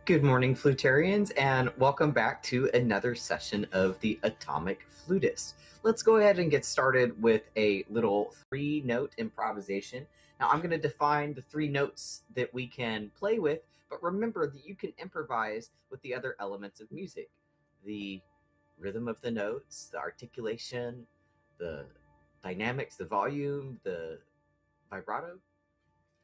Good morning, flutarians, and welcome back to another session of the Atomic Flutist. Let's go ahead and get started with a little three-note improvisation. Now, I'm going to define the three notes that we can play with, but remember that you can improvise with the other elements of music. The rhythm of the notes, the articulation, the dynamics, the volume, the vibrato.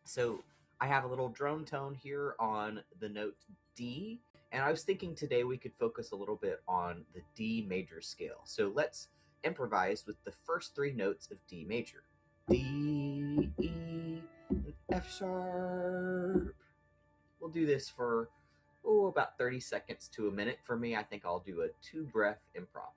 So I have a little drone tone here on the note D, and I was thinking today we could focus a little bit on the D major scale. So let's improvise with the first three notes of D major. D, E, and F sharp. We'll do this for, about 30 seconds to a minute. For me, I think I'll do a 2-breath improv.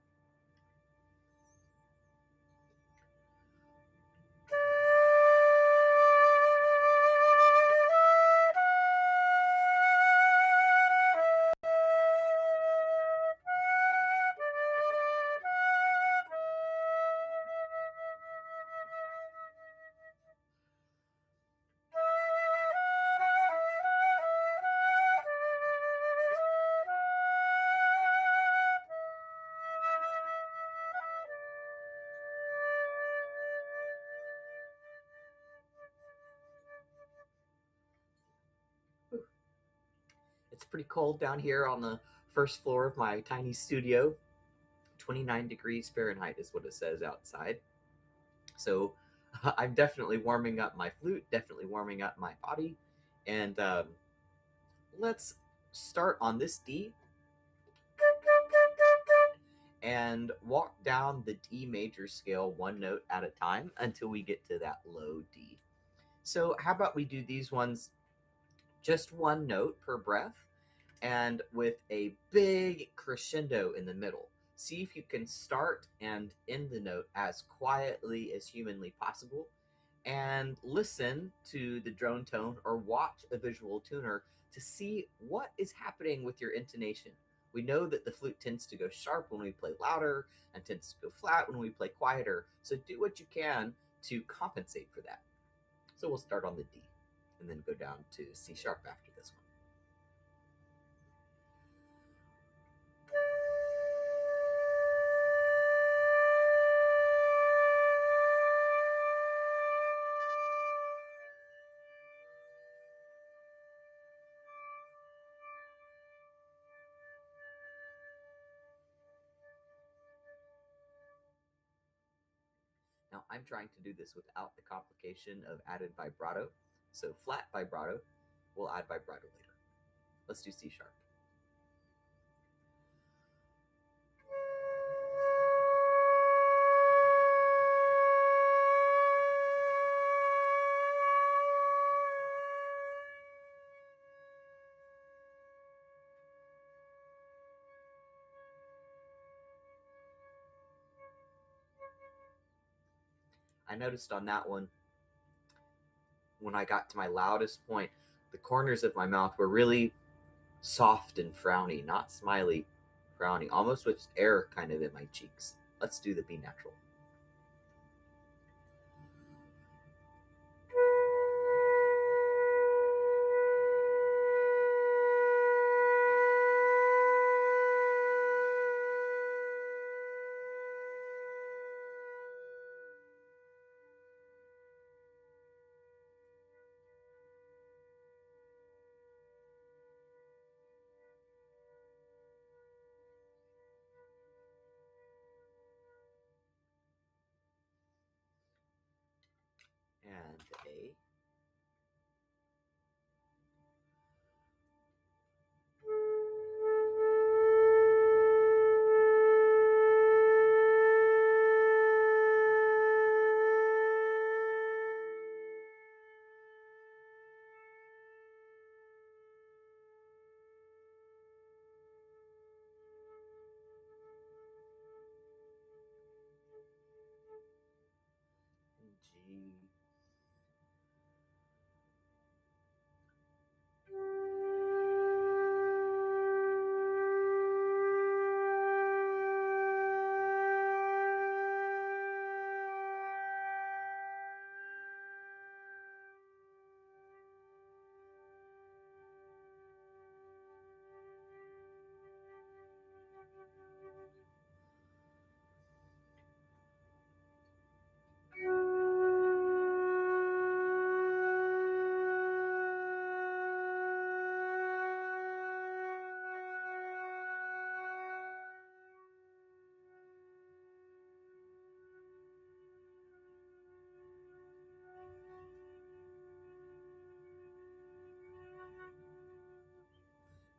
It's pretty cold down here on the first floor of my tiny studio. 29 degrees Fahrenheit is what it says outside. So I'm definitely warming up my flute, definitely warming up my body. And let's start on this D and walk down the D major scale one note at a time until we get to that low D. So how about we do these ones just one note per breath and with a big crescendo in the middle. See if you can start and end the note as quietly as humanly possible, and listen to the drone tone or watch a visual tuner to see what is happening with your intonation. We know that the flute tends to go sharp when we play louder and tends to go flat when we play quieter. So do what you can to compensate for that. So we'll start on the D and then go down to C sharp after this one. Now I'm trying to do this without the complication of added vibrato. So flat vibrato, we'll add vibrato later. Let's do C sharp. I noticed on that one, when I got to my loudest point, the corners of my mouth were really soft and frowny, not smiley, frowny, almost with air kind of in my cheeks. Let's do the B natural. And A. G.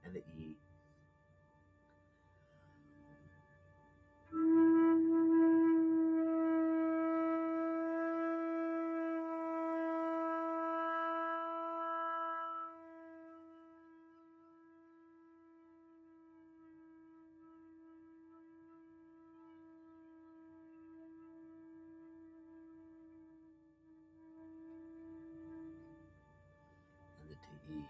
and the E. And the D.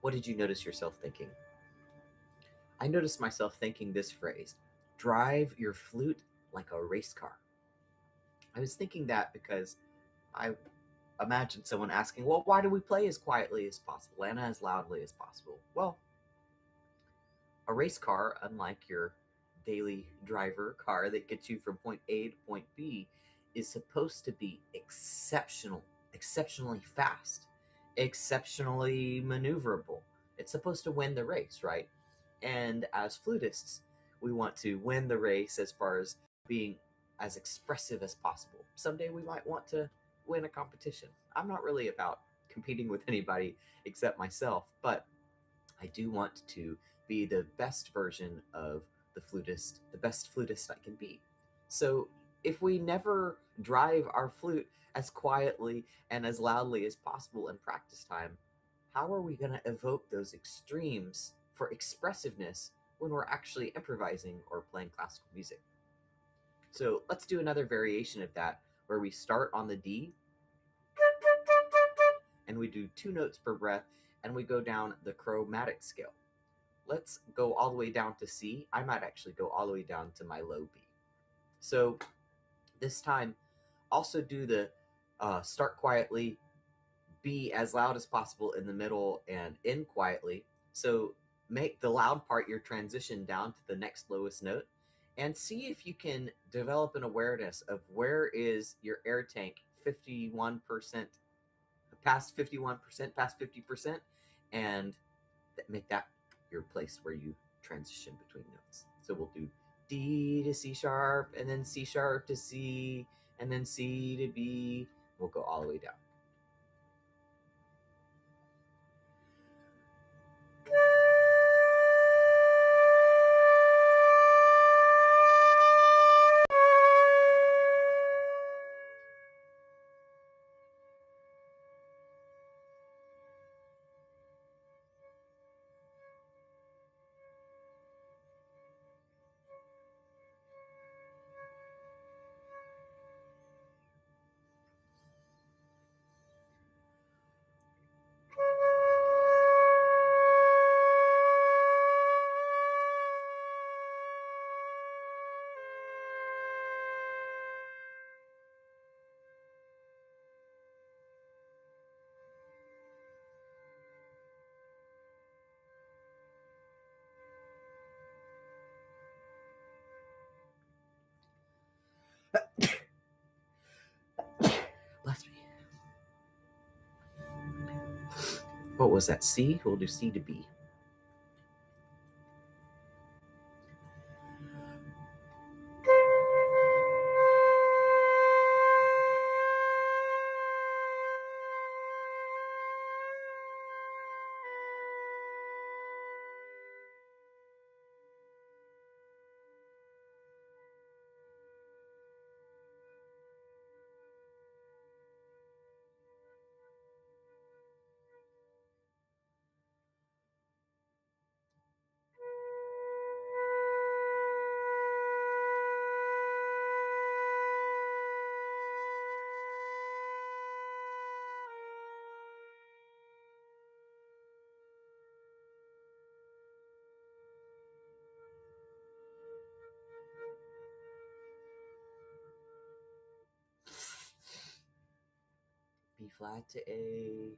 What did you notice yourself thinking? I noticed myself thinking this phrase: drive your flute like a race car. I was thinking that because I imagined someone asking, well, why do we play as quietly as possible and as loudly as possible? Well, a race car, unlike your daily driver car that gets you from point A to point B, is supposed to be exceptionally fast, exceptionally maneuverable. It's supposed to win the race, right? And as flutists, we want to win the race as far as being as expressive as possible. Someday we might want to win a competition. I'm not really about competing with anybody except myself, but I do want to be the best version of the flutist, the best flutist I can be. So if we never drive our flute as quietly and as loudly as possible in practice time, how are we going to evoke those extremes for expressiveness when we're actually improvising or playing classical music? So let's do another variation of that where we start on the D and we do 2 notes per breath and we go down the chromatic scale. Let's go all the way down to C. I might actually go all the way down to my low B. So this time, also do the start quietly, be as loud as possible in the middle, and end quietly. So make the loud part your transition down to the next lowest note, and see if you can develop an awareness of where is your air tank 51%, past 51%, past 50%, and make that your place where you transition between notes. So we'll do D to C sharp, and then C sharp to C, and then C to B. We'll go all the way down. Bless me. What was that? C? We'll do C to B. B flat to A.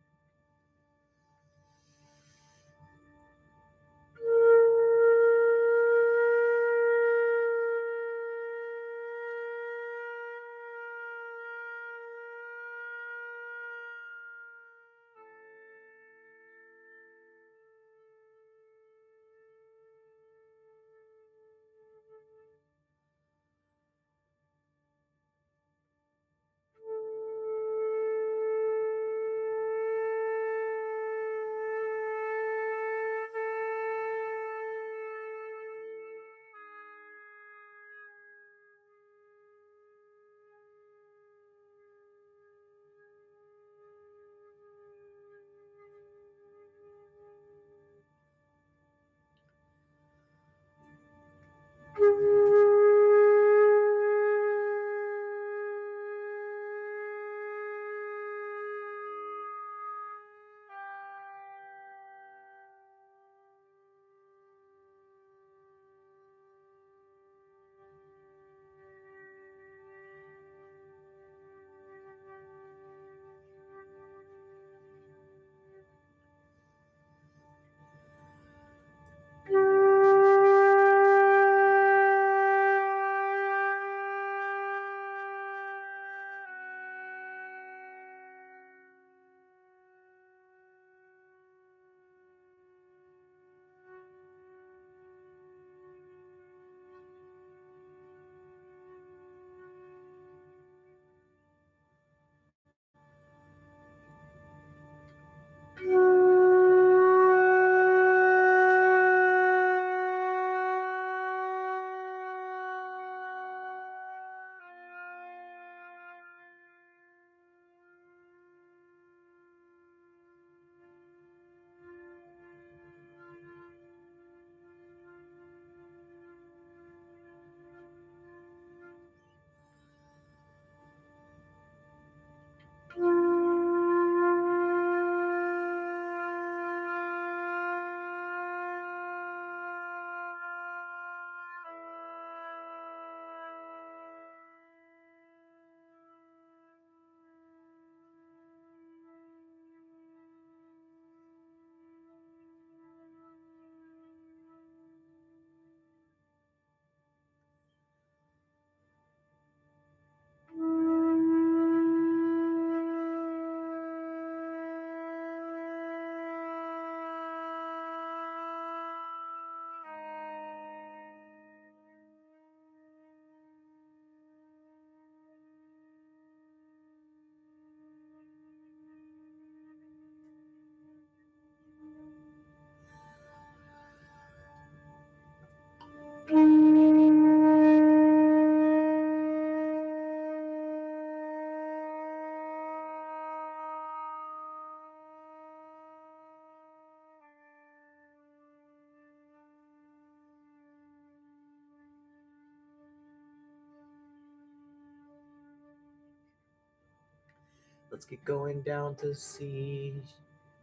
Let's get going down to C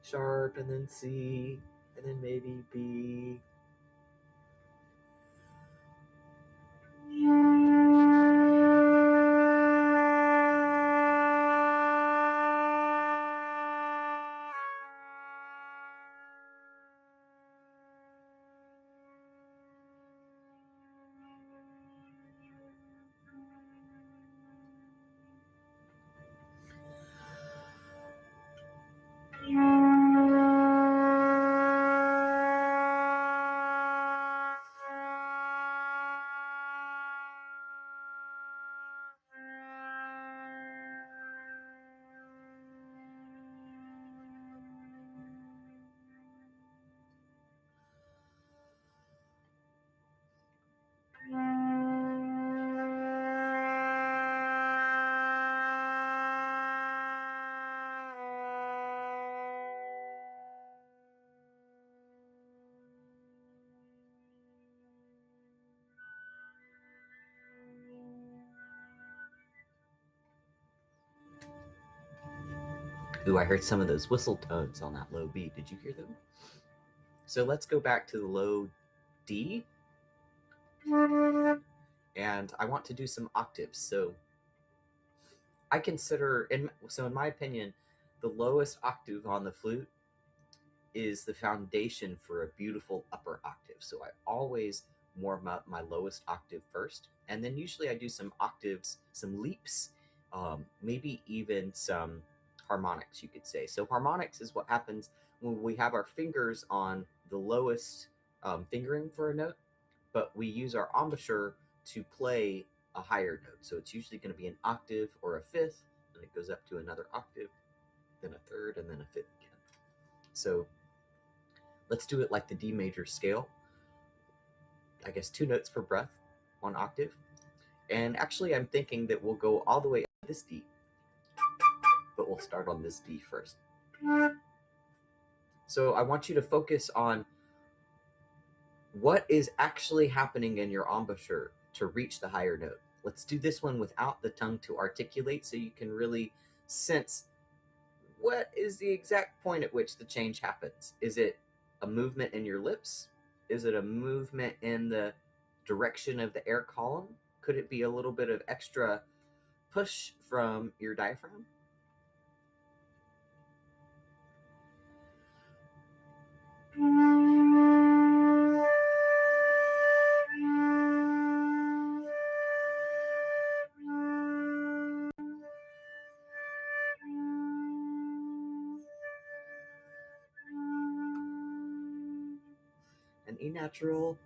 sharp, and then C, and then maybe B. Ooh, I heard some of those whistle tones on that low B. Did you hear them? So let's go back to the low D. And I want to do some octaves. So I consider, in my opinion, the lowest octave on the flute is the foundation for a beautiful upper octave. So I always warm up my lowest octave first. And then usually I do some octaves, some leaps, maybe even some harmonics, you could say. So harmonics is what happens when we have our fingers on the lowest fingering for a note, but we use our embouchure to play a higher note. So it's usually going to be an octave or a fifth, and it goes up to another octave, then a third, and then a fifth again. So let's do it like the D major scale. I guess 2 notes per breath, 1 octave. And actually, I'm thinking that we'll go all the way up to this D, but we'll start on this D first. So I want you to focus on what is actually happening in your embouchure to reach the higher note. Let's do this one without the tongue to articulate so you can really sense what is the exact point at which the change happens. Is it a movement in your lips? Is it a movement in the direction of the air column? Could it be a little bit of extra push from your diaphragm? An E natural.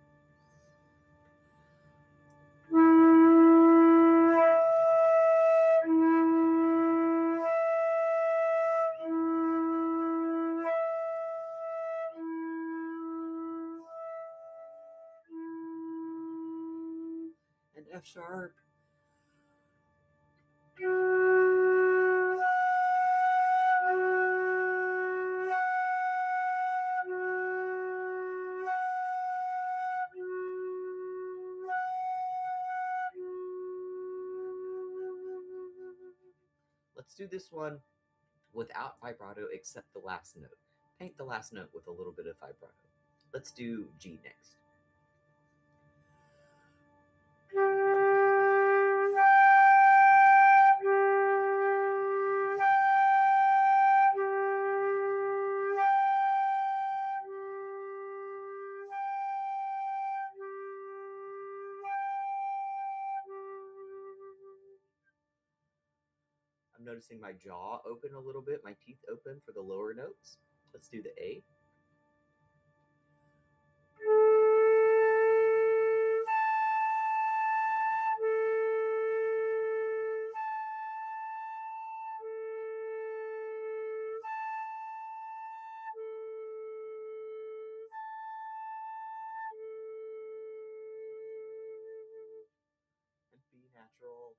An F sharp. Let's do this one without vibrato except the last note. Paint the last note with a little bit of vibrato. Let's do G next. I'm noticing my jaw open a little bit, my teeth open for the lower notes. Let's do the A. And B natural.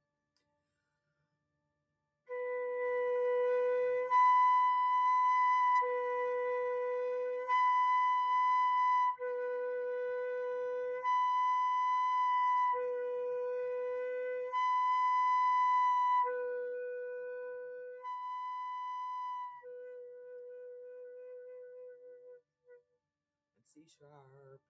C sharp.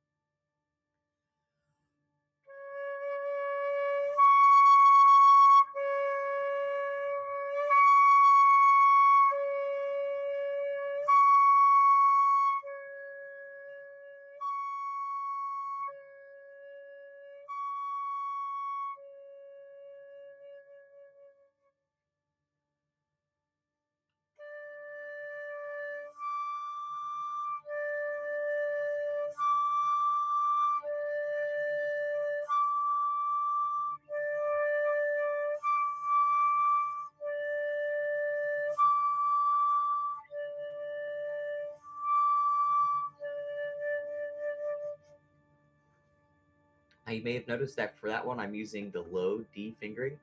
Now you may have noticed that for that one, I'm using the low D fingering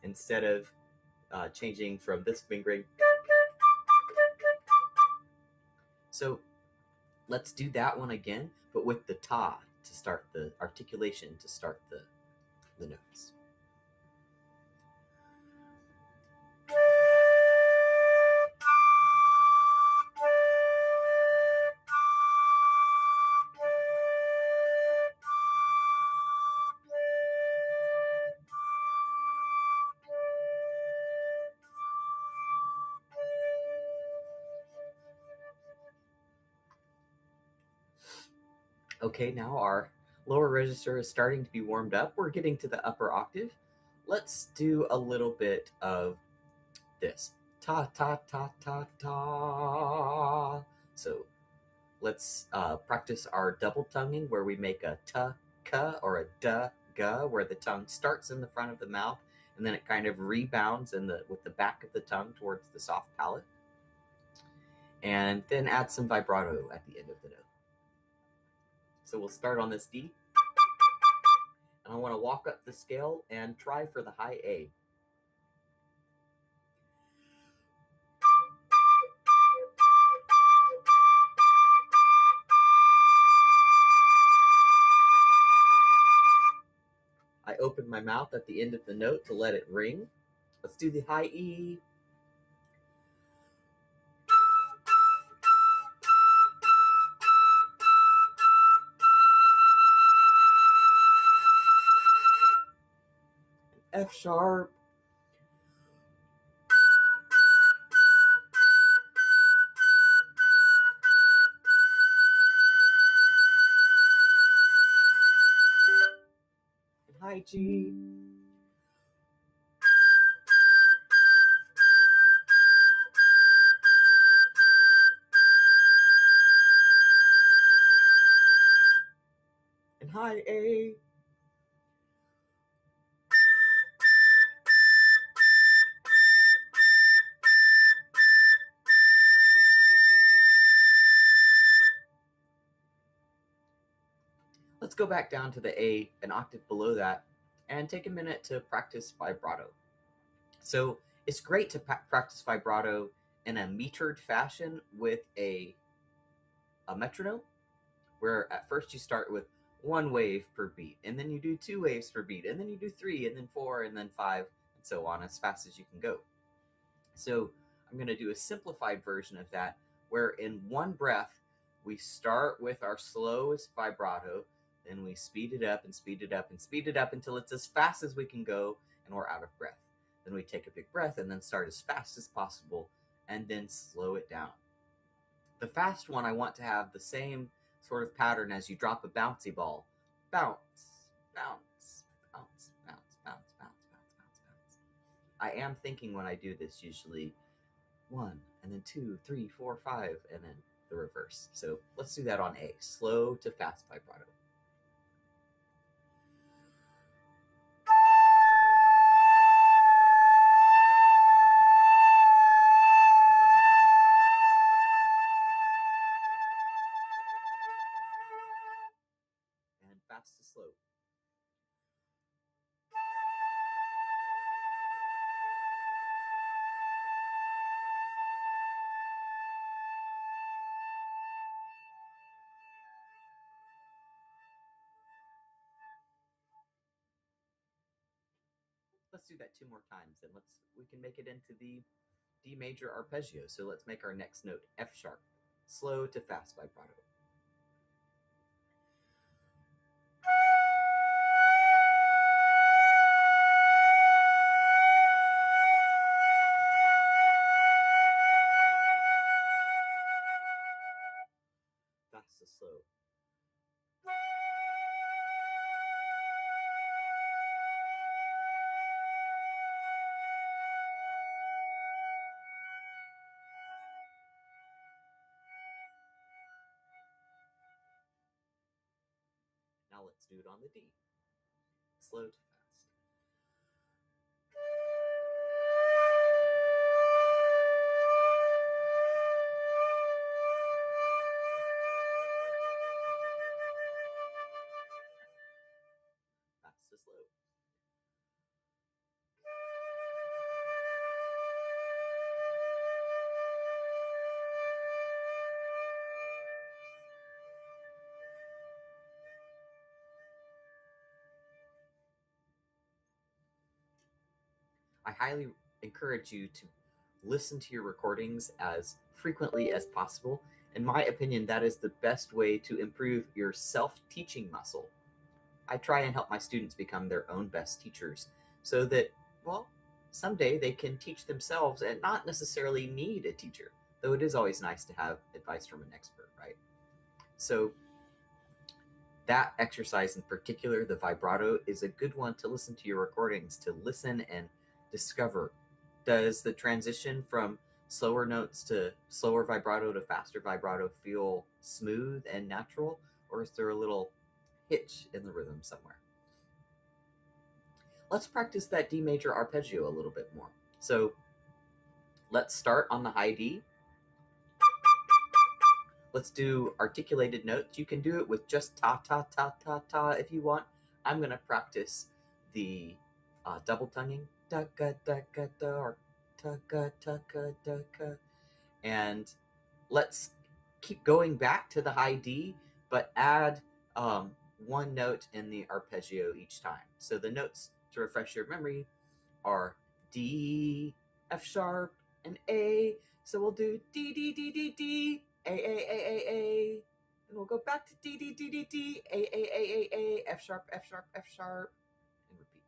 instead of changing from this fingering. So let's do that one again, but with the ta to start the articulation, to start the notes. Okay, now our lower register is starting to be warmed up. We're getting to the upper octave. Let's do a little bit of this. Ta, ta, ta, ta, ta. So let's practice our double tonguing where we make a ta, ka, or a da, ga, where the tongue starts in the front of the mouth and then it kind of rebounds with the back of the tongue towards the soft palate. And then add some vibrato at the end of the note. So we'll start on this D. And I want to walk up the scale and try for the high A. I open my mouth at the end of the note to let it ring. Let's do the high E. F sharp. And high G. And high A. Let's go back down to the A, an octave below that, and take a minute to practice vibrato. So it's great to practice vibrato in a metered fashion with a metronome, where at first you start with 1 wave per beat, and then you do 2 waves per beat, and then you do 3, and then 4, and then 5, and so on, as fast as you can go. So I'm going to do a simplified version of that, where in one breath, we start with our slowest vibrato, then we speed it up and speed it up and speed it up until it's as fast as we can go and we're out of breath. Then we take a big breath and then start as fast as possible and then slow it down. The fast one, I want to have the same sort of pattern as you drop a bouncy ball. Bounce, bounce, bounce, bounce, bounce, bounce, bounce, bounce, bounce. I am thinking when I do this usually 1, and then 2, 3, 4, 5, and then the reverse. So let's do that on A, slow to fast vibrato. And fast to slow. Let's do that 2 more times, and we can make it into the D major arpeggio. So let's make our next note F sharp, slow to fast vibrato. Fast to slow. Now let's do it on the D. Slow to fast. Fast to slow. I highly encourage you to listen to your recordings as frequently as possible. In my opinion, that is the best way to improve your self-teaching muscle. I try and help my students become their own best teachers so that, well, someday they can teach themselves and not necessarily need a teacher, though it is always nice to have advice from an expert, right? So that exercise in particular, the vibrato, is a good one to listen to your recordings, to listen and discover. Does the transition from slower notes to slower vibrato to faster vibrato feel smooth and natural, or is there a little hitch in the rhythm somewhere? Let's practice that D major arpeggio a little bit more. So let's start on the high D. Let's do articulated notes. You can do it with just ta, ta, ta, ta, ta if you want. I'm going to practice the double tonguing. Da, ga, da, ga, da, or ta, ga, ta, ga, da, ga. And let's keep going back to the high D, but add one note in the arpeggio each time. So the notes, to refresh your memory, are D, F sharp, and A. So we'll do D, D, D, D, D, A, A, A, A, A. And we'll go back to D, D, D, D, D, A, A, A, A, A, F sharp, F sharp, F sharp, and repeat.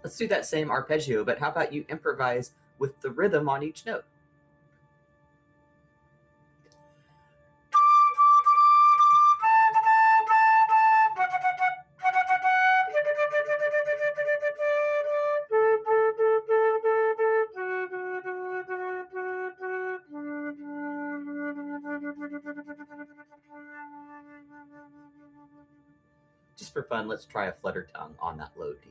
Let's do that same arpeggio, but how about you improvise with the rhythm on each note? Just for fun, let's try a flutter tongue on that low D.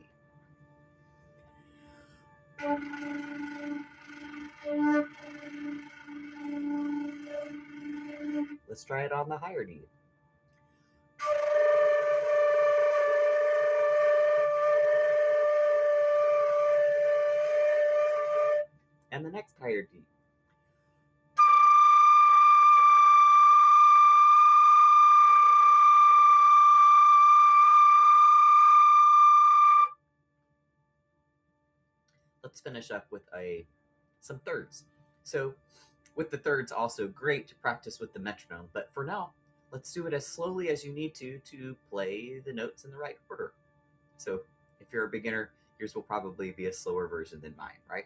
Let's try it on the higher D. And the next higher D. Let's finish up with some thirds. So with the thirds, also great to practice with the metronome, but for now, let's do it as slowly as you need to play the notes in the right order. So if you're a beginner, yours will probably be a slower version than mine, right?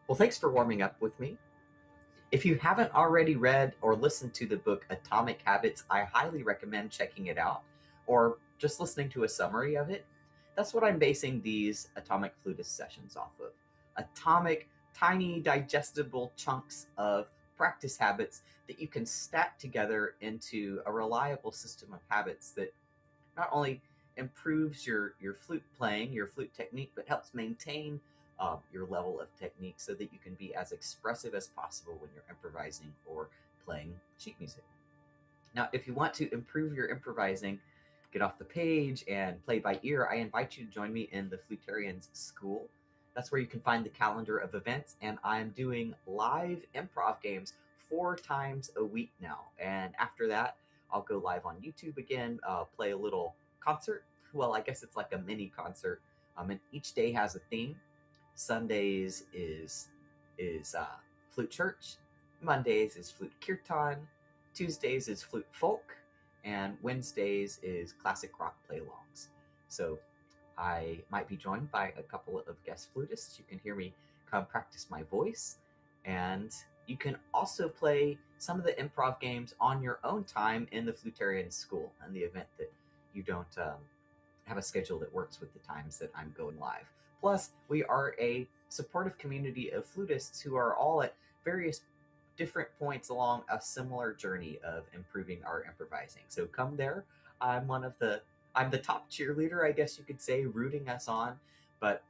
Well, thanks for warming up with me. If you haven't already read or listened to the book Atomic Habits, I highly recommend checking it out or just listening to a summary of it. That's what I'm basing these Atomic Flutist sessions off of. Atomic, tiny, digestible chunks of practice habits that you can stack together into a reliable system of habits that not only improves your flute playing, your flute technique, but helps maintain your level of technique so that you can be as expressive as possible when you're improvising or playing sheet music. Now, if you want to improve your improvising, get off the page and play by ear, I invite you to join me in the Flutarians School. That's where you can find the calendar of events, and I'm doing live improv games 4 times a week now. And after that, I'll go live on YouTube again, play a little concert. Well, I guess it's like a mini concert. And each day has a theme. Sundays is flute church. Mondays is flute kirtan. Tuesdays is flute folk, and Wednesdays is classic rock play-alongs. So I might be joined by a couple of guest flutists. You can hear me come practice my voice, and you can also play some of the improv games on your own time in the Flutarian School in the event that you don't have a schedule that works with the times that I'm going live. Plus, we are a supportive community of flutists who are all at various different points along a similar journey of improving our improvising. So come there. I'm the top cheerleader, I guess you could say, rooting us on, but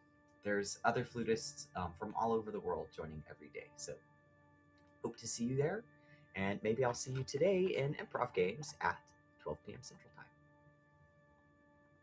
there's other flutists from all over the world joining every day. So hope to see you there, and maybe I'll see you today in improv games at 12 p.m. Central Time.